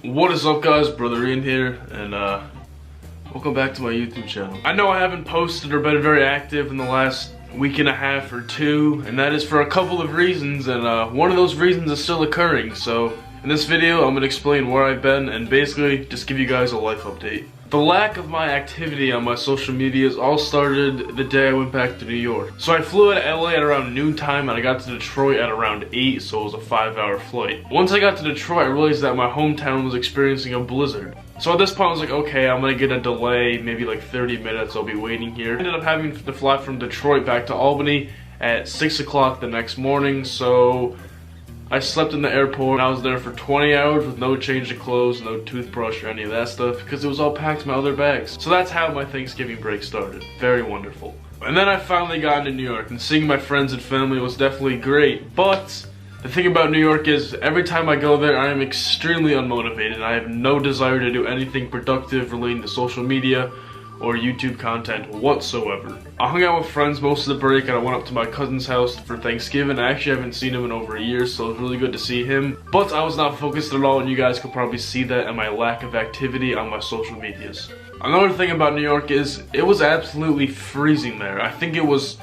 What is up, guys? Brother Ian here, and welcome back to my YouTube channel. I know I haven't posted or been very active in the last week and a half or two, and that is for a couple of reasons, and one of those reasons is still occurring. So in this video I'm going to explain where I've been and basically just give you guys a life update. The lack of my activity on my social medias all started the day I went back to New York. So I flew out of LA at around noontime and I got to Detroit at around 8, so it was a 5-hour flight. Once I got to Detroit, I realized that my hometown was experiencing a blizzard. So at this point I was like, okay, I'm gonna get a delay, maybe like 30 minutes, I'll be waiting here. I ended up having to fly from Detroit back to Albany at 6 o'clock the next morning, so I slept in the airport. I was there for 20 hours with no change of clothes, no toothbrush or any of that stuff because it was all packed in my other bags. So that's how my Thanksgiving break started. Very wonderful. And then I finally got into New York, and seeing my friends and family was definitely great. But the thing about New York is every time I go there I am extremely unmotivated. I have no desire to do anything productive relating to social media or YouTube content whatsoever. I hung out with friends most of the break and I went up to my cousin's house for Thanksgiving. I actually haven't seen him in over a year, so it was really good to see him. But I was not focused at all, and you guys could probably see that in my lack of activity on my social medias. Another thing about New York is it was absolutely freezing there. I think it was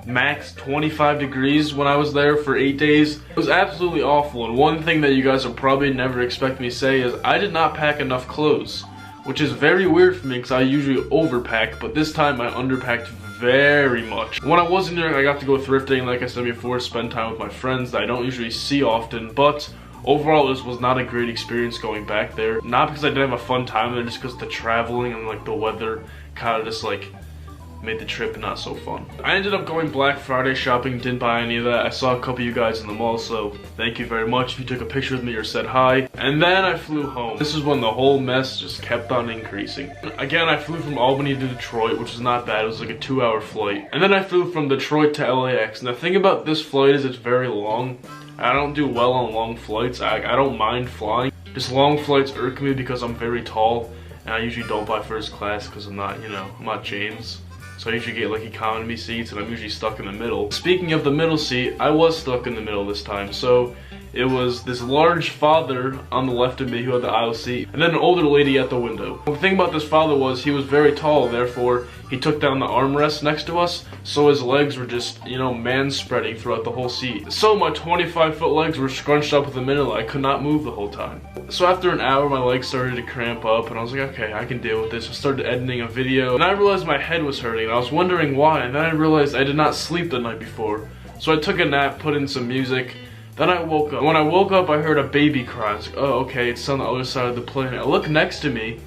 max 25 degrees when I was there for 8 days. It was absolutely awful, and one thing that you guys will probably never expect me to say is I did not pack enough clothes. Which is very weird for me because I usually overpack, but this time I underpacked very much. When I was in New York, I got to go thrifting, like I said before, spend time with my friends that I don't usually see often, but overall this was not a great experience going back there. Not because I didn't have a fun time there, just because the traveling and like the weather kind of just like made the trip not so fun. I ended up going Black Friday shopping, didn't buy any of that. I saw a couple of you guys in the mall, so thank you very much if you took a picture with me or said hi. And then I flew home. This is when the whole mess just kept on increasing. Again, I flew from Albany to Detroit, which was not bad. It was like a 2-hour flight. And then I flew from Detroit to LAX. And the thing about this flight is it's very long. I don't do well on long flights. I don't mind flying. Just long flights irk me because I'm very tall. And I usually don't buy first class because I'm not, I'm not James. So I usually get like economy seats, and I'm usually stuck in the middle. Speaking of the middle seat, I was stuck in the middle this time. So it was this large father on the left of me who had the aisle seat, and then an older lady at the window. The thing about this father was he was very tall, therefore he took down the armrest next to us, so his legs were just, man spreading throughout the whole seat. So my 25-foot legs were scrunched up with the middle. I could not move the whole time. So after an hour, my legs started to cramp up, and I was like, okay, I can deal with this. I started editing a video, and I realized my head was hurting, and I was wondering why, and then I realized I did not sleep the night before. So I took a nap, put in some music. Then I woke up. When I woke up, I heard a baby cry. I was like, oh, okay, it's on the other side of the plane. I look next to me,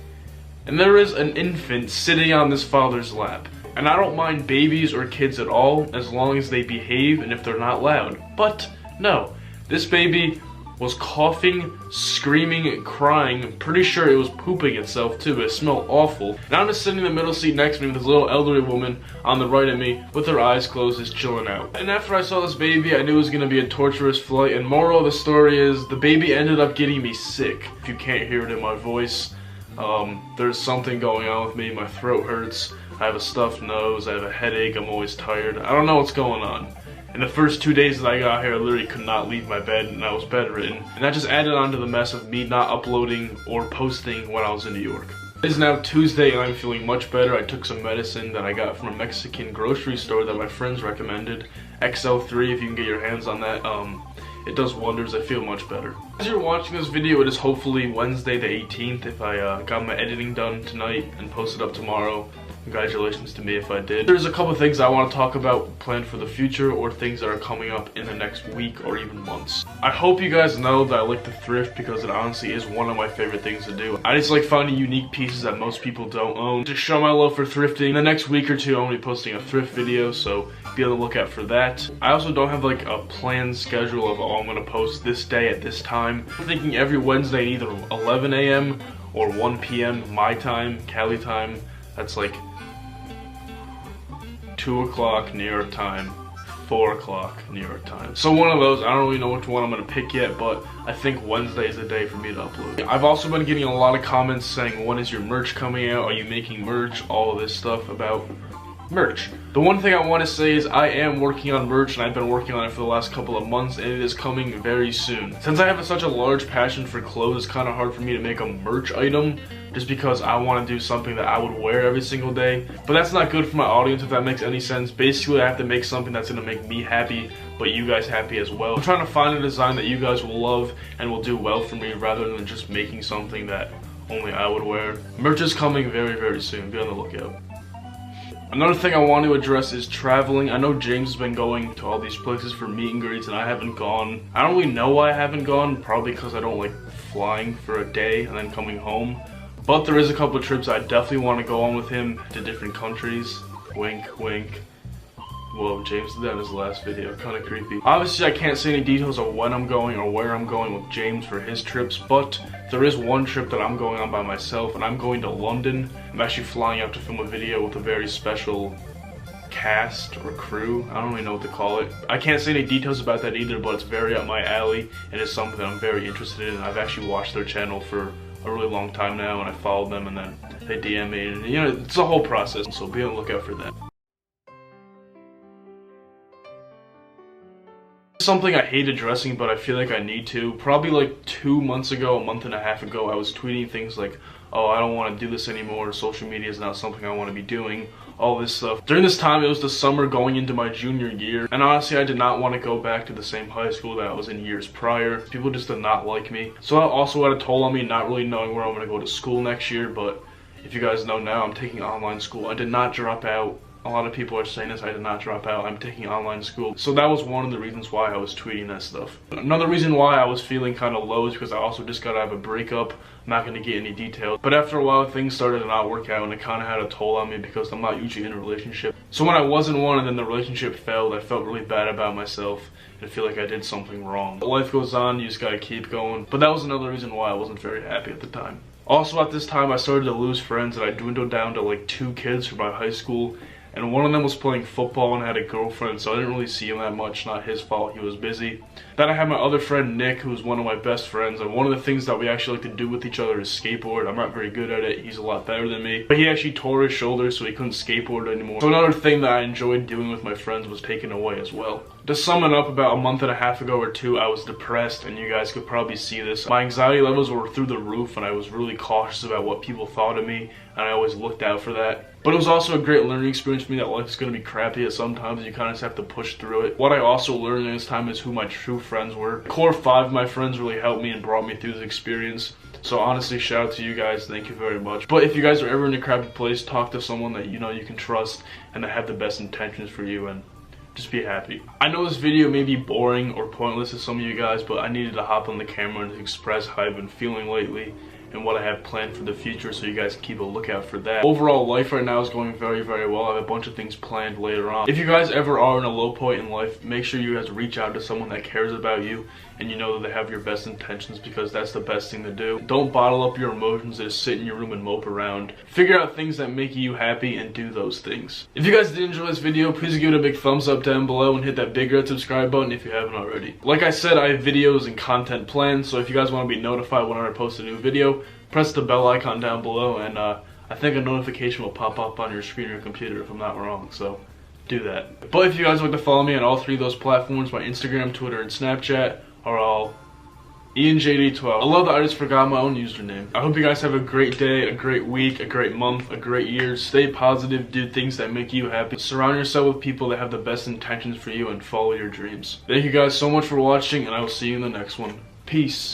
and there is an infant sitting on this father's lap. And I don't mind babies or kids at all, as long as they behave and if they're not loud. But no, this baby was coughing, screaming, crying. I'm pretty sure it was pooping itself too. It smelled awful. And I'm just sitting in the middle seat next to me with this little elderly woman on the right of me with her eyes closed, just chilling out. And after I saw this baby, I knew it was gonna be a torturous flight. And moral of the story is the baby ended up getting me sick. If you can't hear it in my voice, there's something going on with me. My throat hurts. I have a stuffed nose. I have a headache. I'm always tired. I don't know what's going on. In the first 2 days that I got here, I literally could not leave my bed, and I was bedridden. And that just added on to the mess of me not uploading or posting when I was in New York. It is now Tuesday, and I'm feeling much better. I took some medicine that I got from a Mexican grocery store that my friends recommended. XL3, if you can get your hands on that. It does wonders. I feel much better. As you're watching this video, it is hopefully Wednesday the 18th. If I got my editing done tonight and posted up tomorrow, congratulations to me if I did. There's a couple things I want to talk about planned for the future, or things that are coming up in the next week or even months. I hope you guys know that I like to thrift because it honestly is one of my favorite things to do. I just like finding unique pieces that most people don't own. To show my love for thrifting, in the next week or two I'm going to be posting a thrift video, so be on the lookout for that. I also don't have like a planned schedule of, oh, I'm going to post this day at this time. I'm thinking every Wednesday either 11 a.m. or 1 p.m. my time, Cali time. That's like 2 o'clock New York time, 4 o'clock New York time. So one of those. I don't really know which one I'm gonna pick yet, but I think Wednesday is the day for me to upload. I've also been getting a lot of comments saying, when is your merch coming out? Are you making merch? All of this stuff about merch. The one thing I want to say is I am working on merch, and I've been working on it for the last couple of months, and it is coming very soon. Since I have such a large passion for clothes, it's kind of hard for me to make a merch item just because I want to do something that I would wear every single day. But that's not good for my audience, if that makes any sense. Basically, I have to make something that's going to make me happy, but you guys happy as well. I'm trying to find a design that you guys will love and will do well for me, rather than just making something that only I would wear. Merch is coming very, very soon. Be on the lookout. Another thing I want to address is traveling. I know James has been going to all these places for meet and greets, and I haven't gone. I don't really know why I haven't gone, probably because I don't like flying for a day and then coming home. But there is a couple of trips I definitely want to go on with him to different countries. Wink, wink. Whoa, James did that in his last video, kind of creepy. Obviously, I can't say any details of when I'm going or where I'm going with James for his trips, but there is one trip that I'm going on by myself, and I'm going to London. I'm actually flying out to film a video with a very special cast or crew. I don't really know what to call it. I can't say any details about that either, but it's very up my alley, and it's something that I'm very interested in. I've actually watched their channel for a really long time now, and I followed them, and then they DM me, and you know, it's a whole process, so be on the lookout for that. Something I hate addressing, but I feel like I need to. Probably like 2 months ago, a month and a half ago, I was tweeting things like, oh, I don't want to do this anymore, social media is not something I want to be doing, all this stuff. During this time, it was the summer going into my junior year, and honestly, I did not want to go back to the same high school that I was in years prior. People just did not like me. So I also had a toll on me, not really knowing where I'm going to go to school next year, but if you guys know now, I'm taking online school. I did not drop out. A lot of people are saying this, I did not drop out, I'm taking online school. So that was one of the reasons why I was tweeting that stuff. Another reason why I was feeling kind of low is because I also just got out of a breakup. I'm not going to get any details. But after a while, things started to not work out, and it kind of had a toll on me because I'm not usually in a relationship. So when I was in one and then the relationship failed, I felt really bad about myself and feel like I did something wrong. But life goes on, you just gotta keep going. But that was another reason why I wasn't very happy at the time. Also at this time, I started to lose friends, and I dwindled down to like 2 kids from my high school. And one of them was playing football and had a girlfriend, so I didn't really see him that much. Not his fault, he was busy. Then I had my other friend Nick, who was one of my best friends, and one of the things that we actually like to do with each other is skateboard. I'm not very good at it, he's a lot better than me. But he actually tore his shoulder, so he couldn't skateboard anymore. So another thing that I enjoyed doing with my friends was taken away as well. To sum it up, about a month and a half ago or 2, I was depressed, and you guys could probably see this. My anxiety levels were through the roof, and I was really cautious about what people thought of me, and I always looked out for that. But it was also a great learning experience for me that life is going to be crappy at some times. You kind of just have to push through it. What I also learned in this time is who my true friends were. Core 5 of my friends really helped me and brought me through this experience. So honestly, shout out to you guys. Thank you very much. But if you guys are ever in a crappy place, talk to someone that you know you can trust and that have the best intentions for you, and just be happy. I know this video may be boring or pointless to some of you guys, but I needed to hop on the camera and express how I've been feeling lately and what I have planned for the future, so you guys can keep a lookout for that. Overall, life right now is going very, very well. I have a bunch of things planned later on. If you guys ever are in a low point in life, make sure you guys reach out to someone that cares about you and you know that they have your best intentions, because that's the best thing to do. Don't bottle up your emotions and just sit in your room and mope around. Figure out things that make you happy and do those things. If you guys did enjoy this video, please give it a big thumbs up down below and hit that big red subscribe button if you haven't already. Like I said, I have videos and content planned, so if you guys want to be notified whenever I post a new video, press the bell icon down below, and I think a notification will pop up on your screen or your computer if I'm not wrong, so do that. But if you guys would like to follow me on all 3 of those platforms, my Instagram, Twitter, and Snapchat are all IanJD12. I love that I just forgot my own username. I hope you guys have a great day, a great week, a great month, a great year. Stay positive, do things that make you happy. Surround yourself with people that have the best intentions for you, and follow your dreams. Thank you guys so much for watching, and I will see you in the next one. Peace.